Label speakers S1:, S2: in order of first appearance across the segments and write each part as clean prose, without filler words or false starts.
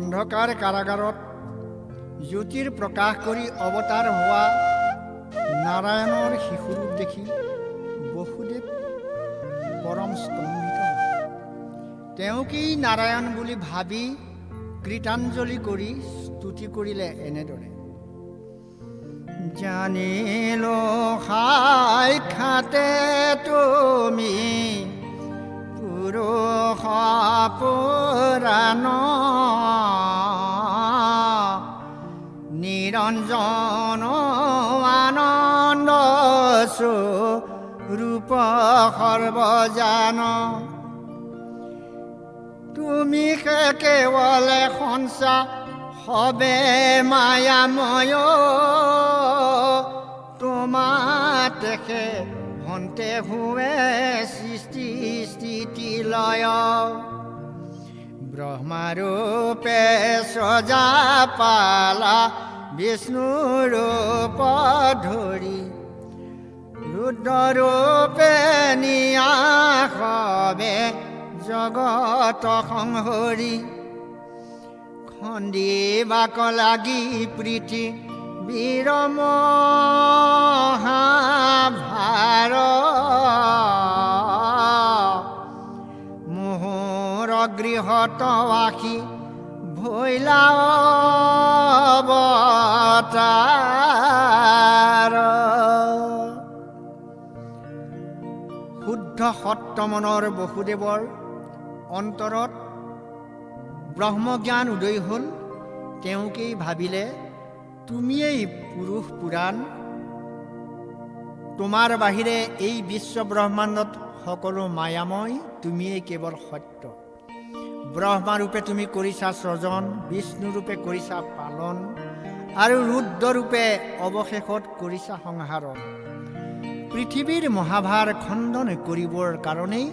S1: অন্ধকাৰ কাৰাগাৰত জ্যোতিৰ প্ৰকাশ কৰি অৱতাৰ হোৱা নাৰায়ণৰ শিশুৰূপ দেখি বসুদেৱ পৰম স্তম্ভিত হয়। তেওঁকেই নাৰায়ণ বুলি ভাবি কৃতাঞ্জলি কৰি স্তুতি কৰিলে এনেদৰে: জানিলো সাক্ষাতে তুমি পুৰুষ পুৰাণ, নিৰঞ্জন আনন্দ স্বৰূপ সৰ্বজান। তুমি কেৱল সঞ্চা হবে মায়াময়, তোমাতেহে ভন্তে হুৱে সৃষ্টি স্থিতি লয়। ব্ৰহ্মাৰূপে সজা পালা বিষ্ণুৰূপ ধৰি, ৰুদ্ৰৰূপে নিয়াসবে জগত সংহৰি। খন্দিবাক লাগি প্ৰীতি মহাভাৰ, মোহৰ গৃহত আশী ভৈলা অৱতাৰ। শুদ্ধ সত্যমনৰ বসুদেৱৰ অন্তৰত ব্ৰহ্মজ্ঞান উদয় হ'ল। তেওঁকেই ভাবিলে, তুমিয়েই পুৰুষ পুৰাণ, তোমাৰ বাহিৰে এই বিশ্ব ব্ৰহ্মাণ্ডত সকলো মায়াময়, তুমিয়েই কেৱল সত্য। ব্ৰহ্মাৰূপে তুমি কৰিছা সৃজন, বিষ্ণুৰূপে কৰিছা পালন, আৰু ৰুদ্ৰৰূপে অৱশেষত কৰিছা সংহাৰণ। পৃথিৱীৰ মহাভাৰ খণ্ডন কৰিবৰ কাৰণেই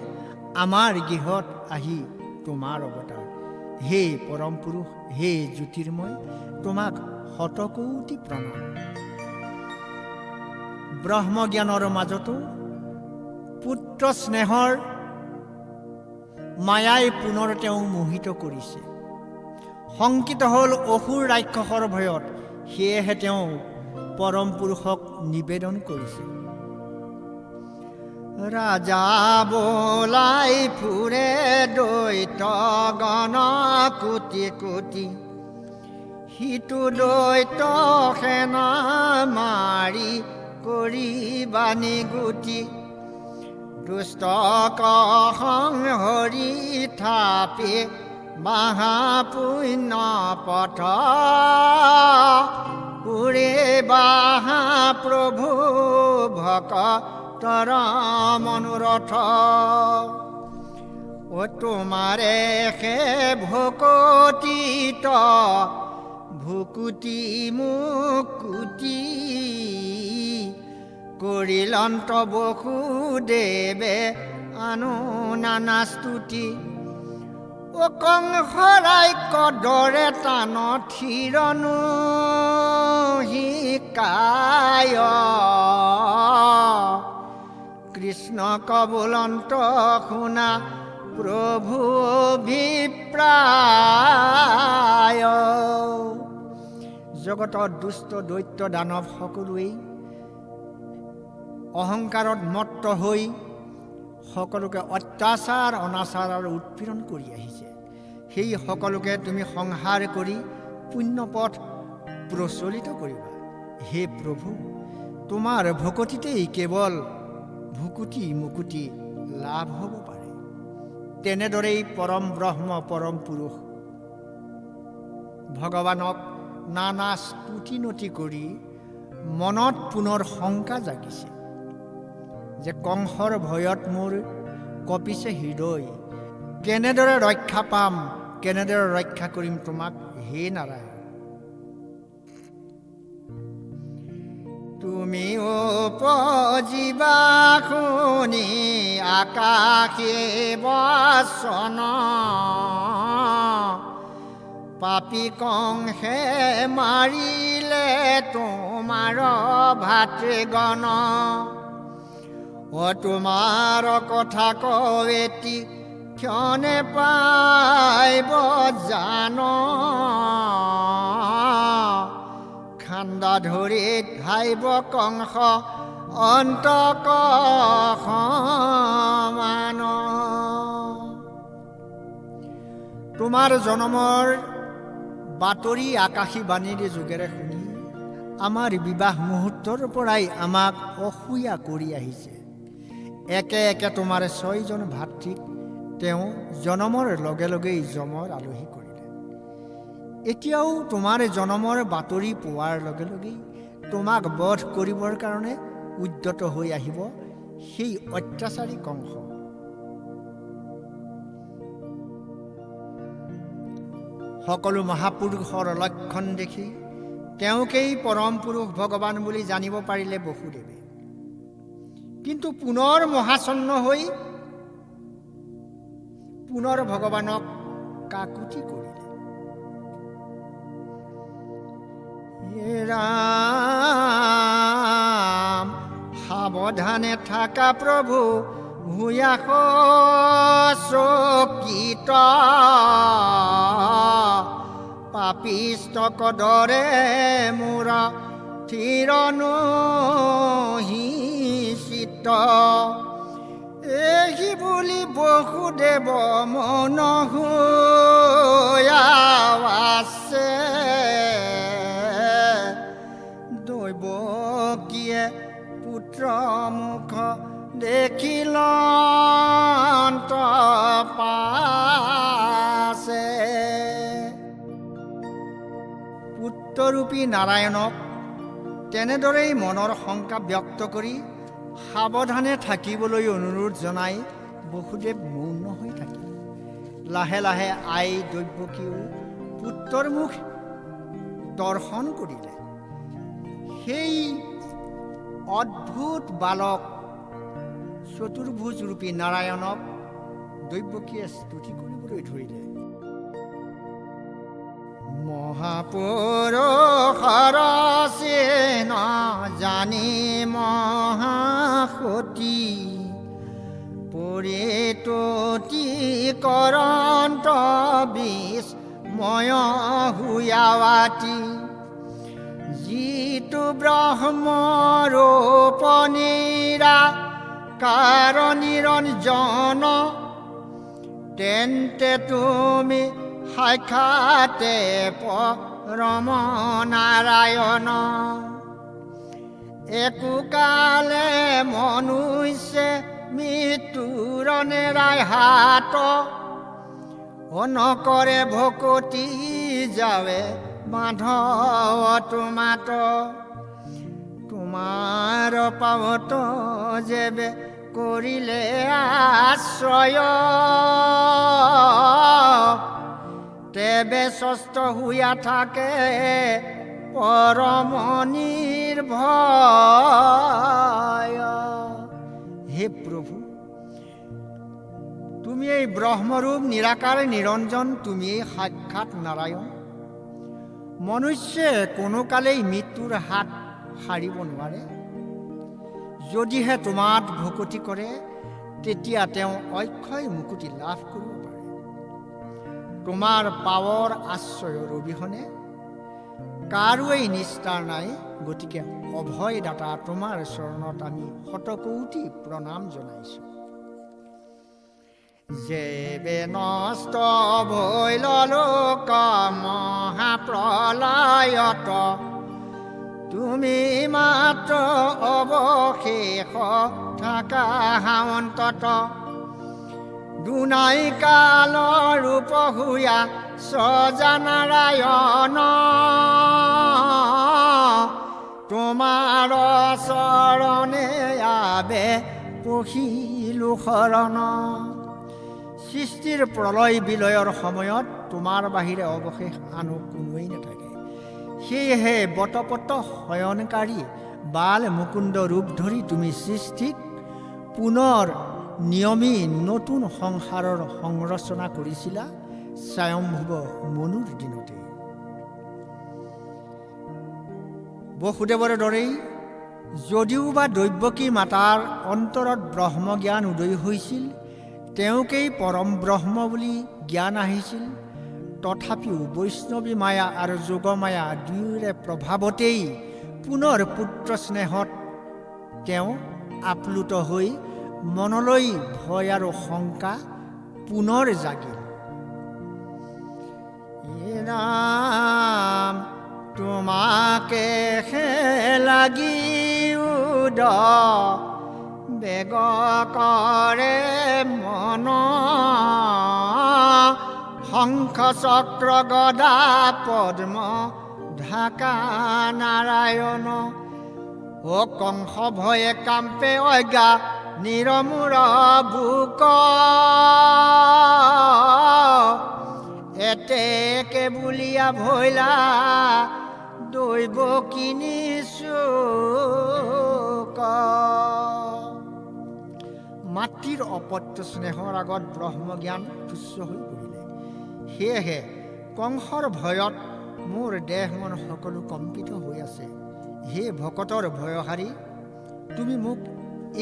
S1: আমাৰ গৃহত আহি তোমাৰ অৱতাৰ। হে পৰম পুৰুষ, হে জ্যোতিৰ্ময়, তোমাক শতকোটি প্ৰণাম। ব্ৰহ্মজ্ঞানৰ মাজতো পুত্ৰ স্নেহৰ মায়াই পুনৰ তেওঁ মোহিত কৰিছে। শংকিত হ'ল অসুৰ ৰাক্ষসৰ ভয়ত, সেয়েহে তেওঁ পৰম পুৰুষক নিবেদন কৰিছে। ৰাজা বোলাই ফুৰে দৈত গণ কোটি কোটি, সিটো দৈত সেনা মাৰি কৰিবা নিগুটি। দুষ্টক সংহৰি থাপি মহাপুণ্য পথ, উৰে বাহা প্ৰভু ভকতৰ মনোৰথ। ও তোমাৰে সে ভকতিত ভুকুতি মুকুতি, কৰিলন্ত বসুদেৱে আনো নানা স্তুতি। ও কংসৰাইক দৰে টান থিৰনো শিকায়, কৃষ্ণ কবুলন্ত শুনা প্ৰভু অভিপ্ৰায়। জগতত দুষ্ট দৈত্য দানৱ সকলোৱেই অহংকাৰত মত্ত হৈ সকলোকে অত্যাচাৰ অনাচাৰ আৰু উৎপীড়ন কৰি আহিছে। সেই সকলোকে তুমি সংহাৰ কৰি পুণ্যপথ প্ৰচলিত কৰিবা। হে প্ৰভু, তোমাৰ ভকতিতেই কেৱল ভুকুটি মুকুটি লাভ হ'ব পাৰে। তেনেদৰেই পৰম ব্ৰহ্ম পৰম পুৰুষ ভগৱানক নানা স্তুতি নতি কৰি মনত পুনৰ শংকা জাগিছে যে কংসৰ ভয়ত মোৰ কঁপিছে হৃদয়, কেনেদৰে ৰক্ষা পাম, কেনেদৰে ৰক্ষা কৰিম তোমাক হে নাৰায়ণ। তুমি উপজিবা শুনি আকাশে বচন, পাপী কংসে মাৰিলে তোমাৰ ভাতৃগণ। ও তোমাৰ কথা কওঁ এটি ক্ষণে পাইব জান খান্দা ধৰি ধাইব কংস অন্তক সমান। তোমাৰ জনমৰ বাতৰি আকাশী বাণীৰ যোগেৰে শুনি আমাৰ বিবাহ মুহূৰ্তৰ পৰাই আমাক অসূয়া কৰি আহিছে। একে একে তোমাৰ 6জন ভাতৃক তেওঁ জনমৰ লগে লগেই যমৰ আলহী কৰিলে। এতিয়াও তোমাৰ জনমৰ বাতৰি পোৱাৰ লগে লগেই তোমাক বধ কৰিবৰ কাৰণে উদ্যত হৈ আহিব সেই অত্যাচাৰী কংস। সকলো মহাপুৰুষৰ লক্ষণ দেখি তেওঁকেই পৰম পুৰুষ ভগৱান বুলি জানিব পাৰিলে বসুদেৱে। কিন্তু পুনৰ মহাচন্ন হৈ পুনৰ ভগৱানক কাকুতি কৰিলে। ৰাম সাৱধানে থাকা প্ৰভু ভূয়াস চকিত পাপিষ্টক দৰে মোৰ থিৰনুহিচিত। এই বুলি বসুদেৱ মন আছে দৈৱকীয়ে পুত্ৰ মুখ দেখিল পাছে। পুত্ৰৰূপী নাৰায়ণক তেনেদৰেই মনৰ শংকা ব্যক্ত কৰি সাৱধানে থাকিবলৈ অনুৰোধ জনাই বসুদেৱ মৌন হৈ থাকিল। লাহে লাহে আই দৈৱকীও পুত্ৰৰ মুখ দৰ্শন কৰিলে। সেই অদ্ভুত বালক চতুৰ্ভুজ ৰূপী নাৰায়ণক দৈৱকীয়ে স্তুতি কৰিবলৈ ধৰিলে। মহাপুৰুষৰ চিহ্ন জানি মহাসতী পৰিতুতি কৰন্ত বিস্ময় হুয়াৱাতি। যিটো ব্ৰহ্মৰূপ নিৰাকাৰ নিৰঞ্জন তেন্তে তুমি সাক্ষাতে পৰম নাৰায়ণ। একোকালে মনুষ্যে মৃত্যুৰ নেৰাই হাত নকৰে ভকতি যাৱে মাধৱ তোমাত। তোমাৰ পাৱত যেবে কৰিলে আশ্ৰয় তেবে স্বস্থ হুয়া থাকে পৰম নিৰ্ভয়। হে প্ৰভু, তুমি এই ব্ৰহ্মৰূপ নিৰাকাৰ নিৰঞ্জন, তুমি এই সাক্ষাৎ নাৰায়ণ। মনুষ্যে কোনো কালেই মৃত্যুৰ হাত সাৰিব নোৱাৰে। যদিহে তোমাত ভকতি কৰে তেতিয়া তেওঁ অক্ষয় মুকুতি লাভ কৰিব পাৰে। তোমাৰ পাৱৰ আশ্ৰয়ৰ অবিহনে কাৰোৱেই নিস্তাৰ নাই। গতিকে অভয়দাতা তোমাৰ চৰণত আমি শতকোটি প্ৰণাম জনাইছোঁ। যেবে নষ্ট ভৈল লোক মহাপ্ৰলয়ত তুমি মাত্ৰ অৱশেষ থাকা অন্তত। দুনাই কাল ৰূপ হুয়া সজা নাৰায়ণ তোমাৰ চৰণে আবে পহিলো শৰণ। সৃষ্টিৰ প্ৰলয় বিলয়ৰ সময়ত তোমাৰ বাহিৰে অৱশেষ আনো কোনোৱেই নাথাকে। সেয়েহে বটপট শয়নকাৰী বাল মুকুন্দ ৰূপ ধৰি তুমি সৃষ্টিক পুনৰ নিয়মী নতুন সংসাৰৰ সংৰচনা কৰিছিলা স্বয়ম্ভুৱ মনুৰ দিনতে। বসুদেৱৰ দৰেই যদিও বা দৈৱকী মাতাৰ অন্তৰত ব্ৰহ্মজ্ঞান উদয় হৈছিল, তেওঁকেই পৰম ব্ৰহ্ম বুলি জ্ঞান আহিছিল। তথাপিও বৈষ্ণৱী মায়া আৰু যোগমায়া দুয়োৰে প্ৰভাৱতেই পুনৰ পুত্ৰ স্নেহত তেওঁ আপ্লুত হৈ মনলৈ ভয় আৰু শংকা পুনৰ জাগিল। ৰাম তোমাকে লাগি উদ বেগ কৰে মন, শংখ চক্ৰ গদা পদ্ম ঢাকা নাৰায়ণ। ও কংস ভয়ে কাম্পে অজ্ঞা নিৰমূৰ বুক, এতেকে বুলিয়া ভৈলা দৈব কিনিচুক। মাতৃৰ অপত্য স্নেহৰ আগত ব্ৰহ্মজ্ঞান তুচ্ছ হৈ পৰিলে। সেয়েহে কংসৰ ভয়ত মোৰ দেহ মন সকলো কম্পিত হৈ আছে। হে ভকতৰ ভয়হাৰী, তুমি মোক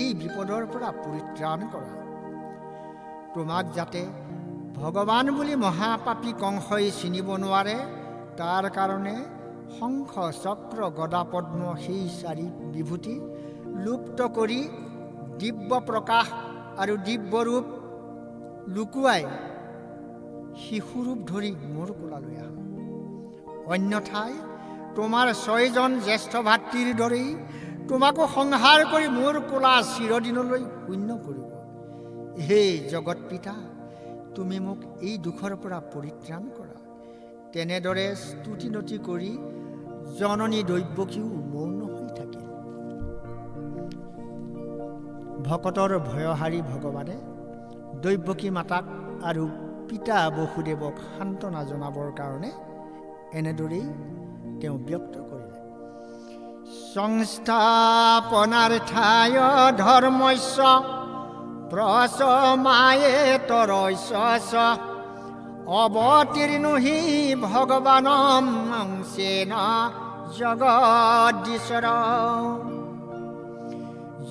S1: এই বিপদৰ পৰা পৰিত্ৰাণ কৰা। তোমাক যাতে ভগৱান বুলি মহাপাপী কংসই চিনিব নোৱাৰে, তাৰ কাৰণে শংখ চক্ৰ গদা পদ্ম সেই চাৰি বিভূতি লুপ্ত কৰি দিব্য প্ৰকাশ আৰু দিব্যৰূপ লুকুৱাই শিশুৰূপ ধৰি মোৰ কোলালৈ আহা। অন্যথাই তোমাৰ 6জন জ্যেষ্ঠ ভাতৃৰ দৰেই তোমাকো সংহাৰ কৰি মোৰ কোলা চিৰদিনলৈ শূন্য কৰিব। হে জগত পিতা, তুমি মোক এই দুখৰ পৰা পৰিত্ৰাণ কৰা। তেনেদৰে স্তুতি নতি কৰি জননী দৈব্যকীও মৌন হৈ থাকিল। ভকতৰ ভয়হাৰী ভগৱানে দৈব্যকী মাতাক আৰু পিতা বসুদেৱক সান্তনা জনাবৰ কাৰণে এনেদৰেই তেওঁ ব্যক্ত কৰিলে। সংস্থাপনাৰ্থায় ধৰ্মস্য প্ৰচমায়ে তৰস্য, অৱতীৰ্ণো হি ভগৱানম অংশেন জগদীশ্বৰ।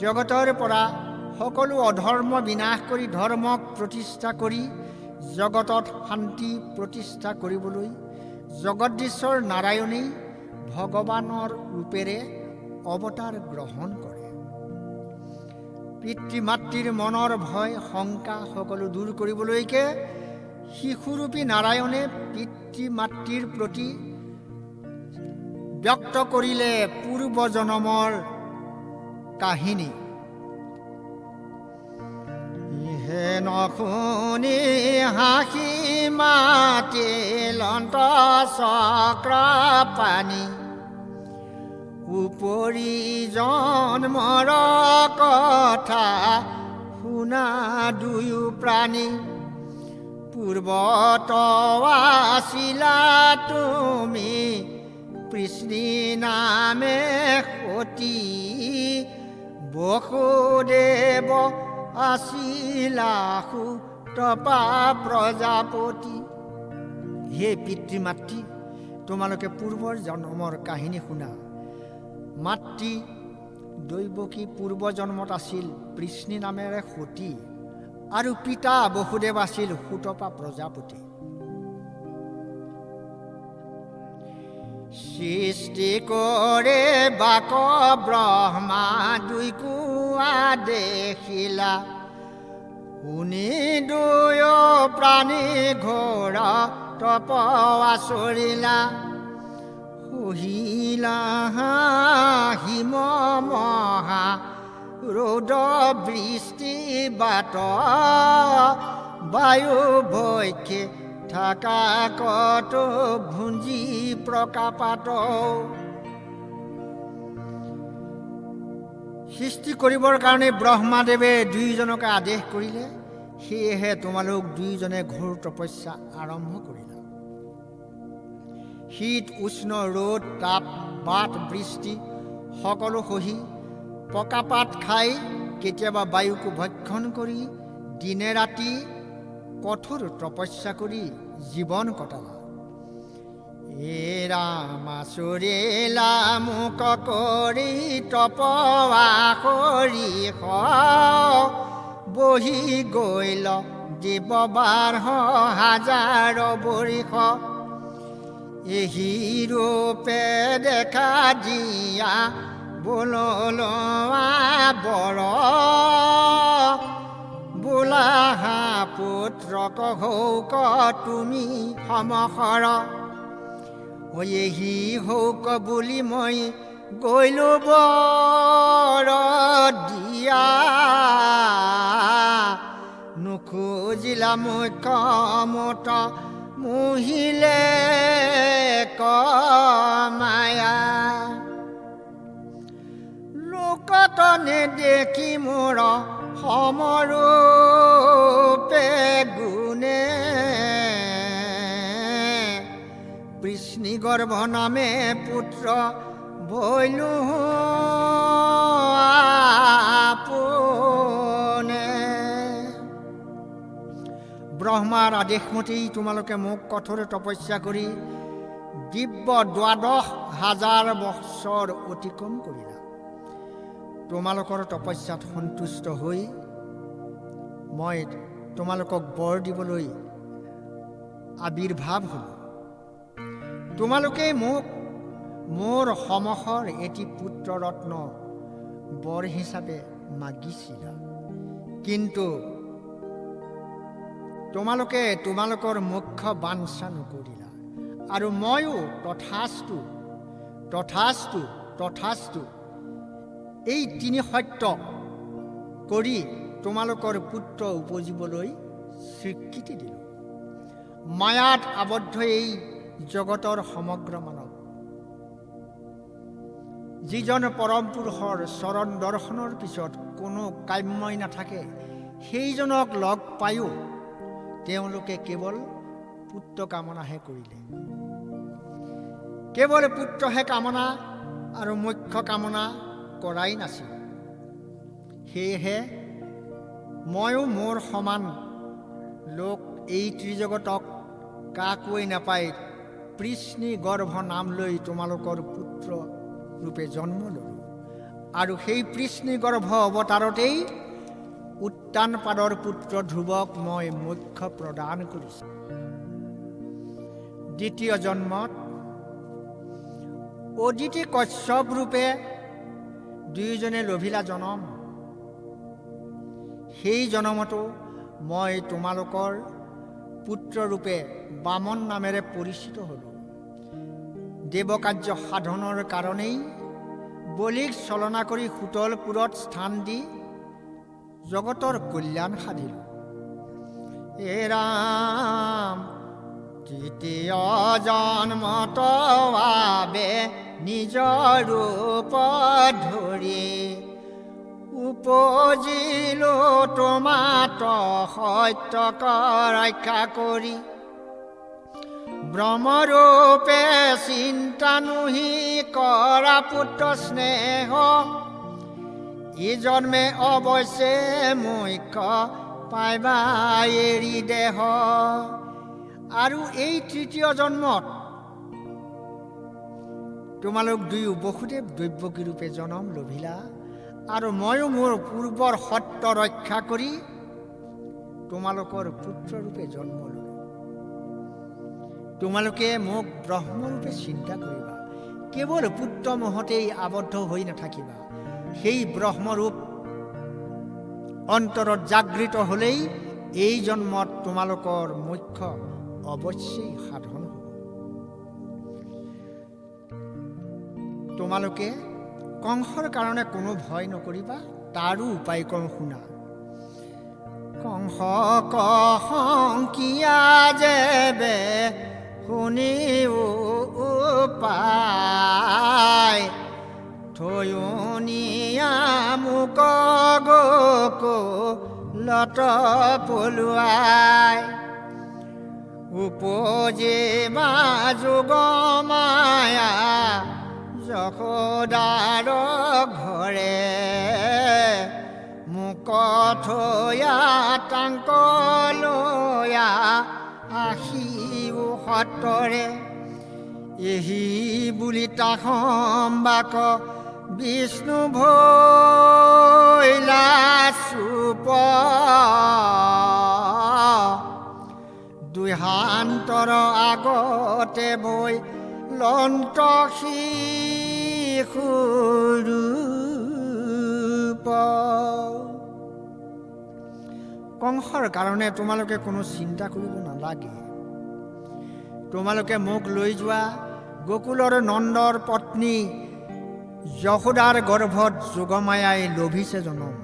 S1: জগতৰ পৰা সকলো অধৰ্ম বিনাশ কৰি ধৰ্মক প্ৰতিষ্ঠা কৰি জগতত শান্তি প্ৰতিষ্ঠা কৰিবলৈ জগদীশ্বৰ নাৰায়ণেই ভগৱানৰ ৰূপেৰে অৱতাৰ গ্ৰহণ কৰে। পিতৃ মাতৃৰ মনৰ ভয় শংকা সকলো দূৰ কৰিবলৈকে শিশুৰূপী নাৰায়ণে পিতৃ মাতৃৰ প্ৰতি ব্যক্ত কৰিলে পূৰ্বজন্মৰ কাহিনী। হে নশুনি হাঁহি মাতিল চক্ৰ পানী, উপৰি জন্মৰ কথা শুনা দুয়ো প্ৰাণী। পূৰ্বত আছিলা তুমি কৃষ্ণী নামে সতী, বসুদেৱ আছিলা সুতপা প্ৰজাপতি। হে পিতৃ মাতৃ, তোমালোকে পূৰ্বৰ জন্মৰ কাহিনী শুনা। মাতৃ দৈৱকী পূৰ্বজন্মত আছিল কৃষ্ণী নামেৰে সতী আৰু পিতা বসুদেৱ আছিল সুতপা প্ৰজাপতি। সৃষ্টি কৰে বাক ব্ৰহ্মা দুই কোৱা দেখিলা, শুনি দুয়ো প্ৰাণী ঘোৰ তপ আচৰিলা। সহিলা হিম মহা ৰৌদ বৃষ্টি বাট, বায়ু ভক্ষে থাকা কত ভুঞ্জি প্ৰকাপাত। সৃষ্টি কৰিবৰ কাৰণে ব্ৰহ্মাদেৱে দুয়োজনকে আদেশ কৰিলে। সেয়েহে তোমালোক দুয়োজনে ঘোৰ তপস্যা আৰম্ভ কৰিলা। শীত উষ্ণ ৰ'দ তাপ বাট বৃষ্টি সকলো সহি পকাপাত খাই কেতিয়াবা বায়ুকো ভক্ষণ কৰি দিনে ৰাতি কঠোৰ তপস্যা কৰি জীৱন কটালা। এ ৰাম আচৰিলা মোক কৰি তপৱা কৰি বহি গৈল দিব 12,000 বৰিষ এহি ৰূপে দেখা দিয়া বোলোৱা বৰ বোলাহা পুত্ৰক হৌক তুমি সমসৰ এহি হৌক বুলি মই গৈলো বৰ দিয়া নুখুজিলা মুখ্যমত মুহিলে কমায়া লোকত নেদেখি মোৰ সমৰূপে গুণে কৃষ্ণগৰ্ভ নামে পুত্ৰ ভৈলো আপোনে ব্ৰহ্মাৰ আদেশমতেই তোমালোকে মোক কঠোৰ তপস্যা কৰি দিব্য 12,000 বছৰ অতিক্ৰম কৰিলা তোমালোকৰ তপস্যাত সন্তুষ্ট হৈ মই তোমালোকক বৰ দিবলৈ আবিৰ্ভাৱ হলো তোমালোকে মোক মোৰ সমসৰ এটি পুত্ৰ ৰত্ন বৰ হিচাপে মাগিছিলা কিন্তু তোমালোকে তোমালোকৰ মুখ্য বাঞ্ছা নকৰিলা আৰু ময়ো তথাস্তু তথাস্তু তথাস্তু এই তিনি সত্য কৰি তোমালোকৰ পুত্ৰ উপজিবলৈ স্বীকৃতি দিলোঁ মায়াত আবদ্ধ এই জগতৰ সমগ্ৰ মানৱ যিজন পৰম পুৰুষৰ চৰণ দৰ্শনৰ পিছত কোনো কাম্যই নাথাকে সেইজনক লগ পায়ো তেওঁলোকে কেৱল পুত্ৰ কামনাহে কৰিলে কেৱল পুত্ৰহে কামনা আৰু মুখ্য কামনা কৰাই নাছিল সেয়েহে ময়ো মোৰ সমান লোক এই ত্ৰিজগতক কাকোৱে নাপায় কৃষ্ণগৰ্ভ নাম লৈ তোমালোকৰ পুত্ৰ ৰূপে জন্ম ললোঁ আৰু সেই কৃষ্ণগৰ্ভ অৱতাৰতেই উত্তানপাদৰ পুত্ৰ ধ্ৰুৱক মই মুখ্য প্ৰদান কৰিছোঁ দ্বিতীয় জন্মত অদিতি কশ্যপ ৰূপে দুয়োজনে লভিলা জনম সেই জনমতো মই তোমালোকৰ পুত্ৰৰূপে বামন নামেৰে পৰিচিত হলোঁ দেৱকাৰ্য সাধনৰ কাৰণেই বলিক চলনা কৰি সুতলপুৰত স্থান দি জগতৰ কল্যাণ সাধিলোঁ হে ৰাম তৃতীয় জন্মত বাবে নিজৰ ৰূপ ধৰি উপজিলো তোমাত সত্যক ৰক্ষা কৰি ব্ৰহ্মৰূপে চিন্তানুহি কৰা পুত্ৰ স্নেহ ই জন্মে অৱশ্যে মুখ্য পাইবা এৰি দেহ আৰু এই তৃতীয় জন্মত তোমালোক দুয়ো বসুদেৱ দৈৱকী ৰূপে জনম লভিলা আৰু ময়ো মোৰ পূৰ্বৰ সত্য ৰক্ষা কৰি তোমালোকৰ পুত্ৰৰূপে জন্ম ললোঁ তোমালোকে মোক ব্ৰহ্মৰূপে চিন্তা কৰিবা কেৱল পুত্ৰ মোহতেই আবদ্ধ হৈ নাথাকিবা সেই ব্ৰহ্মৰূপ অন্তৰত জাগৃত হ'লেই এই জন্মত তোমালোকৰ মুখ্য অৱশ্যেই সাধন হ'ব তোমালোকে কংসৰ কাৰণে কোনো ভয় নকৰিবা তাৰো উপায় কওঁ শুনা কংস কংকিয়া যেবে শুনি উপায় থৈনিয়া মোক গোকুলত পলুৱাই উপজিবা যোগ মায়া যশোদাৰ ঘৰে মোক থৈয়া তাংক লয়া আহিও সতৰে এহি বুলি তাসম্বাক বিষ্ণু ভৈলা চুপ মাকৰ আগতে বৈ লন্ত শিশুৰূপ। কংসৰ কাৰণে তোমালোকে কোনো চিন্তা কৰিব নালাগে। তোমালোকে মোক লৈ যোৱা গোকুলৰ নন্দৰ পত্নী যশোদাৰ গৰ্ভত যোগমায়াই লভিছে জনম।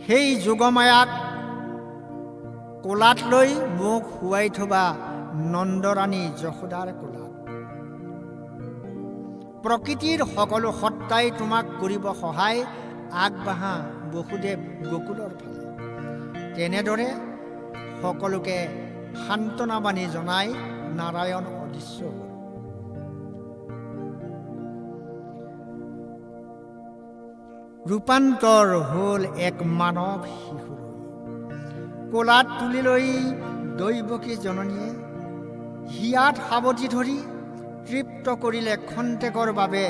S1: সেই যোগমায়াক কোলাত লৈ মোক শুৱাই থবা নন্দৰাণী যশোদাৰ কোলাত। প্ৰকৃতিৰ সকলো সত্তাই তোমাক কৰিব সহায়, আগবাঢ়া বসুদেৱ গোকুলৰ ফালে। তেনেদৰে সকলোকে সান্তনা বাণী জনাই নাৰায়ণ অদৃশ্য হ'ল। ৰূপান্তৰ হ'ল এক মানৱ শিশুলৈ। কোলাত তুলি লৈ দৈৱকী জননীয়ে হিয়াত সাৱটি ধৰি তৃপ্ত কৰিলে খন্তেকৰ বাবে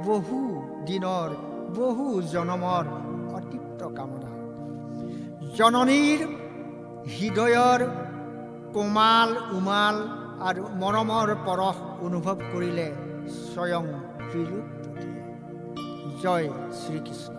S1: বহু দিনৰ বহু জনমৰ অতৃপ্ত কামনা। জননীৰ হৃদয়ৰ কোমাল উমাল আৰু মৰমৰ পৰশ অনুভৱ কৰিলে স্বয়ং ত্ৰিলোকপতিয়ে। জয় শ্ৰীকৃষ্ণ।